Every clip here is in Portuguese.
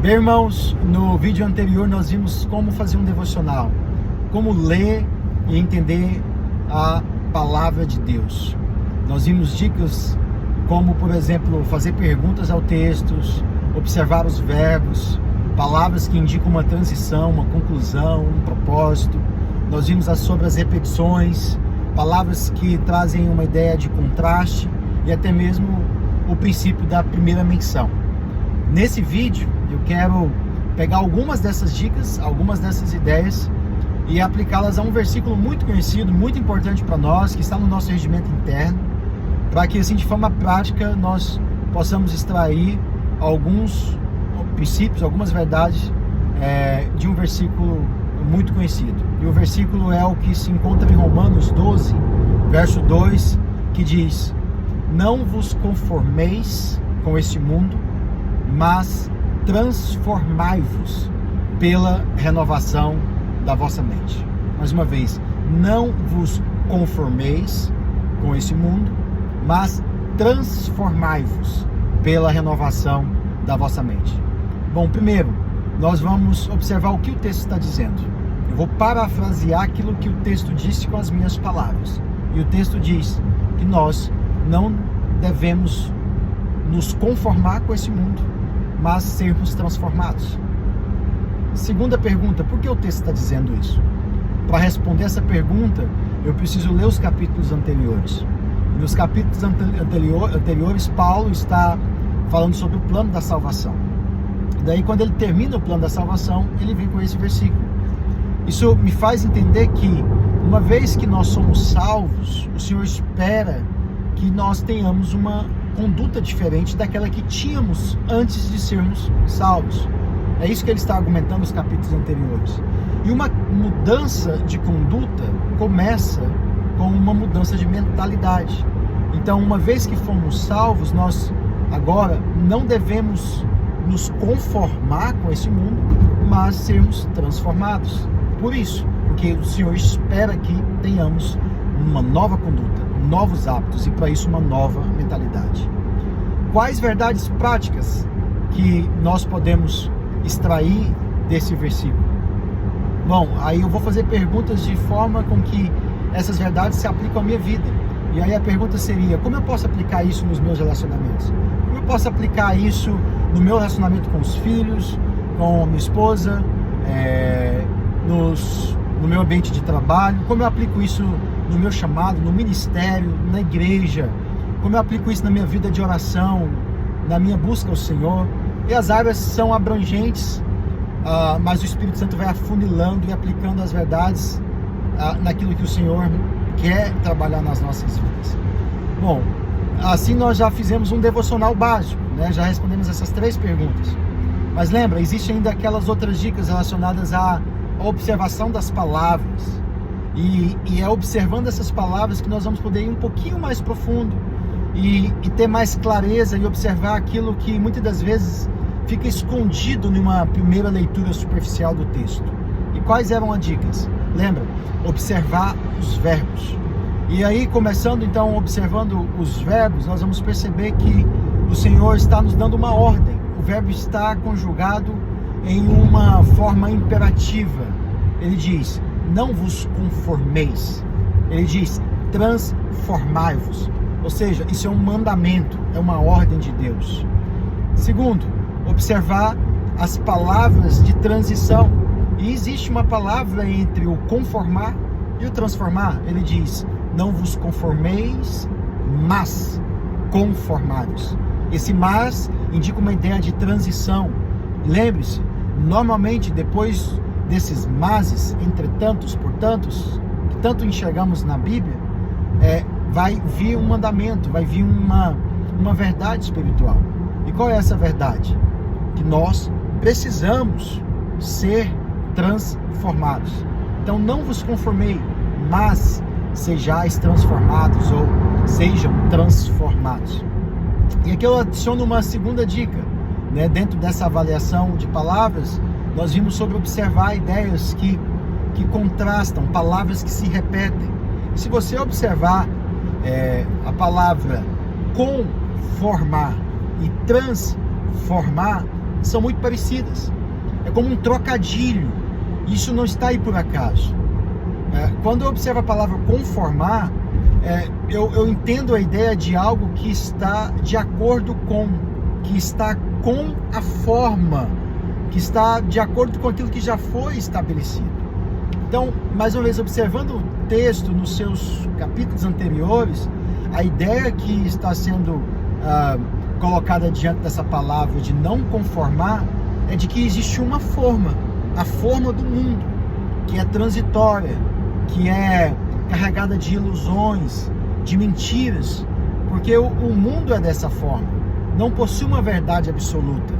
Bem, irmãos, no vídeo anterior nós vimos como fazer um devocional, como ler e entender a palavra de Deus. Nós vimos dicas como, por exemplo, fazer perguntas ao texto, observar os verbos, palavras que indicam uma transição, uma conclusão, um propósito. Nós vimos sobre as repetições, palavras que trazem uma ideia de contraste e até mesmo o princípio da primeira menção. Nesse vídeo eu quero pegar algumas dessas dicas, algumas dessas ideias e aplicá-las a um versículo muito conhecido, muito importante para nós, que está no nosso regimento interno, para que assim de forma prática nós possamos extrair alguns princípios, algumas verdades de um versículo muito conhecido. E o versículo é o que se encontra em Romanos 12, verso 2, que diz: não vos conformeis com este mundo, mas transformai-vos pela renovação da vossa mente. Mais uma vez, não vos conformeis com esse mundo, mas transformai-vos pela renovação da vossa mente. Bom, primeiro, nós vamos observar o que o texto está dizendo. Eu vou parafrasear aquilo que o texto disse com as minhas palavras. E o texto diz que nós não devemos nos conformar com esse mundo, mas sermos transformados. Segunda pergunta, por que o texto está dizendo isso? Para responder essa pergunta, eu preciso ler os capítulos anteriores. Nos capítulos anteriores, Paulo está falando sobre o plano da salvação. Daí, quando ele termina o plano da salvação, ele vem com esse versículo. Isso me faz entender que, uma vez que nós somos salvos, o Senhor espera que nós tenhamos uma conduta diferente daquela que tínhamos antes de sermos salvos. É isso que ele está argumentando nos capítulos anteriores. E uma mudança de conduta começa com uma mudança de mentalidade. Então, uma vez que fomos salvos, nós agora não devemos nos conformar com esse mundo, mas sermos transformados. Por isso, porque o Senhor espera que tenhamos uma nova conduta, novos hábitos e para isso uma nova mentalidade. Quais verdades práticas que nós podemos extrair desse versículo? Bom, aí eu vou fazer perguntas de forma com que essas verdades se aplicam à minha vida. E aí a pergunta seria: como eu posso aplicar isso nos meus relacionamentos? Como eu posso aplicar isso no meu relacionamento com os filhos, com a minha esposa, no meu ambiente de trabalho? Como eu aplico isso no meu chamado, no ministério, na igreja? Como eu aplico isso na minha vida de oração, na minha busca ao Senhor? E as áreas são abrangentes, mas o Espírito Santo vai afunilando e aplicando as verdades naquilo que o Senhor quer trabalhar nas nossas vidas. Bom, assim nós já fizemos um devocional básico, né? Já respondemos essas 3 perguntas. Mas lembra, existem ainda aquelas outras dicas relacionadas à observação das palavras. E é observando essas palavras que nós vamos poder ir um pouquinho mais profundo e ter mais clareza e observar aquilo que muitas das vezes fica escondido numa primeira leitura superficial do texto. E quais eram as dicas? Lembra? Observar os verbos. E aí, começando então observando os verbos, nós vamos perceber que o Senhor está nos dando uma ordem. O verbo está conjugado em uma forma imperativa. Ele diz: não vos conformeis. Ele diz: transformai-vos. Ou seja, isso é um mandamento, é uma ordem de Deus. Segundo, observar as palavras de transição. E existe uma palavra entre o conformar e o transformar. Ele diz: não vos conformeis, mas conformados. Esse mas indica uma ideia de transição. Lembre-se, normalmente depois desses mases, entretantos, portantos, que tanto enxergamos na Bíblia, vai vir um mandamento, vai vir uma verdade espiritual. E qual é essa verdade? Que nós precisamos ser transformados. Então não vos conformei, mas sejais transformados, ou sejam transformados. E aqui eu adiciono uma segunda dica, né? Dentro dessa avaliação de palavras, nós vimos sobre observar ideias que contrastam, palavras que se repetem. E se você observar a palavra conformar e transformar, são muito parecidas. É como um trocadilho. Isso não está aí por acaso. Quando eu observo a palavra conformar, eu entendo a ideia de algo que está de acordo com, que está com a forma, que está de acordo com aquilo que já foi estabelecido. Então, mais uma vez, observando o texto nos seus capítulos anteriores, a ideia que está sendo colocada diante dessa palavra de não conformar é de que existe uma forma, a forma do mundo, que é transitória, que é carregada de ilusões, de mentiras, porque o mundo é dessa forma, não possui uma verdade absoluta.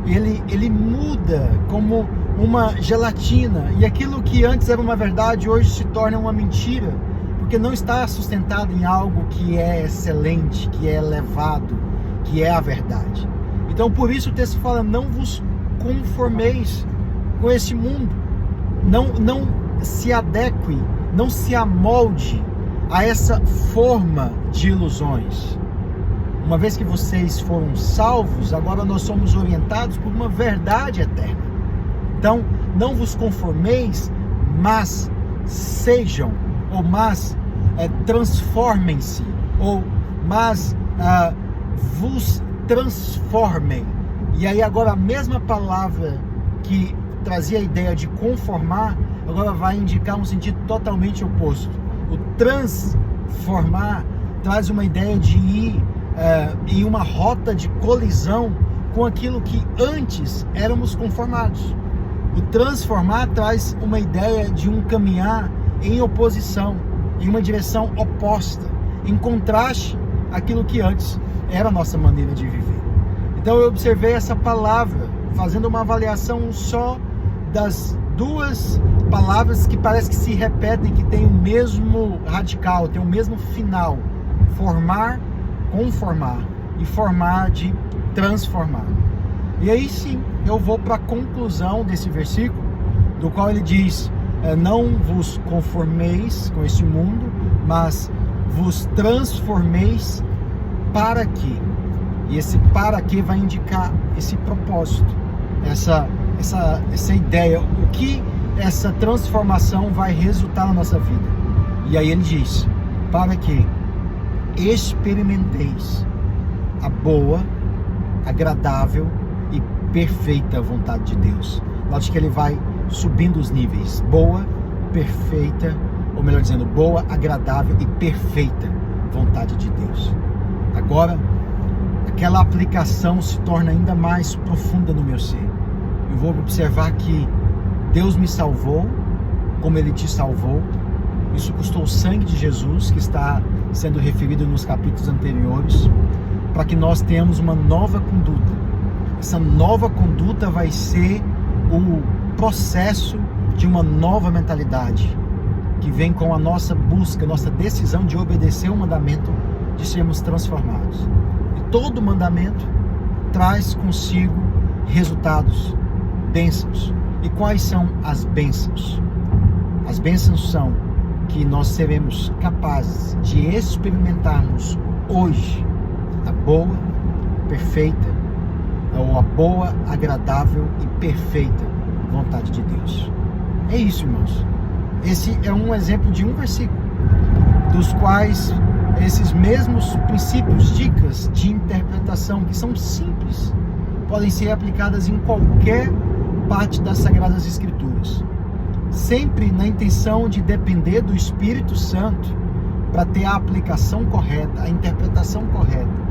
Ele muda como uma gelatina, e aquilo que antes era uma verdade hoje se torna uma mentira, porque não está sustentado em algo que é excelente, que é elevado, que é a verdade. Então por isso o texto fala: não vos conformeis com esse mundo, não se adeque, não se amolde a essa forma de ilusões. Uma vez que vocês foram salvos, agora nós somos orientados por uma verdade eterna. Então, não vos conformeis, mas sejam, ou mas transformem-se, ou mas vos transformem. E aí agora a mesma palavra que trazia a ideia de conformar, agora vai indicar um sentido totalmente oposto. O transformar traz uma ideia de ir em uma rota de colisão com aquilo que antes éramos conformados. O transformar traz uma ideia de um caminhar em oposição, em uma direção oposta, em contraste àquilo que antes era a nossa maneira de viver. Então eu observei essa palavra, fazendo uma avaliação só das duas palavras que parece que se repetem, que tem o mesmo radical, tem o mesmo final: formar, conformar, e formar de transformar. E aí sim, eu vou para a conclusão desse versículo, do qual ele diz: não vos conformeis com este mundo, mas vos transformeis para quê? E esse para quê vai indicar esse propósito, essa ideia, o que essa transformação vai resultar na nossa vida. E aí ele diz: para que experimenteis a boa, agradável e perfeita vontade de Deus. Note que ele vai subindo os níveis: boa, perfeita, ou melhor dizendo, boa, agradável e perfeita vontade de Deus. Agora, aquela aplicação se torna ainda mais profunda no meu ser. Eu vou observar que Deus me salvou, como Ele te salvou. Isso custou o sangue de Jesus, que está sendo referido nos capítulos anteriores, para que nós tenhamos uma nova conduta. Essa nova conduta vai ser o processo de uma nova mentalidade, que vem com a nossa busca, nossa decisão de obedecer o mandamento de sermos transformados. E todo mandamento traz consigo resultados, bênçãos. E quais são as bênçãos? As bênçãos são que nós seremos capazes de experimentarmos hoje a boa, perfeita, ou a boa, agradável e perfeita vontade de Deus. É isso, irmãos. Esse é um exemplo de um versículo, dos quais esses mesmos princípios, dicas de interpretação, que são simples, podem ser aplicadas em qualquer parte das Sagradas Escrituras, sempre na intenção de depender do Espírito Santo para ter a aplicação correta, a interpretação correta.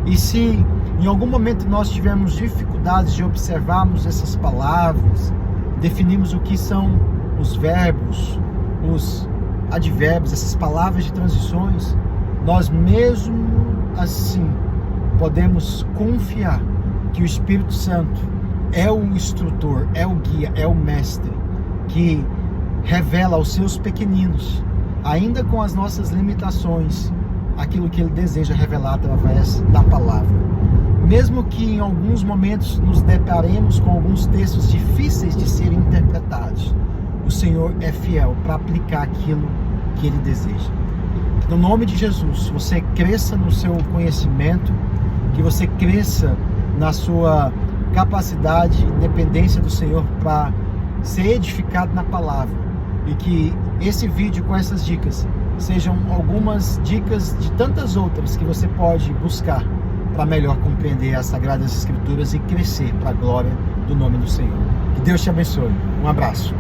E se em algum momento nós tivermos dificuldades de observarmos essas palavras, definirmos o que são os verbos, os advérbios, essas palavras de transições, nós mesmo assim podemos confiar que o Espírito Santo é o instrutor, é o guia, é o mestre, que revela aos seus pequeninos, ainda com as nossas limitações, aquilo que Ele deseja revelar através da palavra. Mesmo que em alguns momentos nos deparemos com alguns textos difíceis de serem interpretados, o Senhor é fiel para aplicar aquilo que Ele deseja. No nome de Jesus, você cresça no seu conhecimento, que você cresça na sua capacidade, dependência do Senhor para ser edificado na palavra. E que esse vídeo com essas dicas sejam algumas dicas de tantas outras que você pode buscar para melhor compreender as Sagradas Escrituras e crescer para a glória do nome do Senhor. Que Deus te abençoe. Um abraço.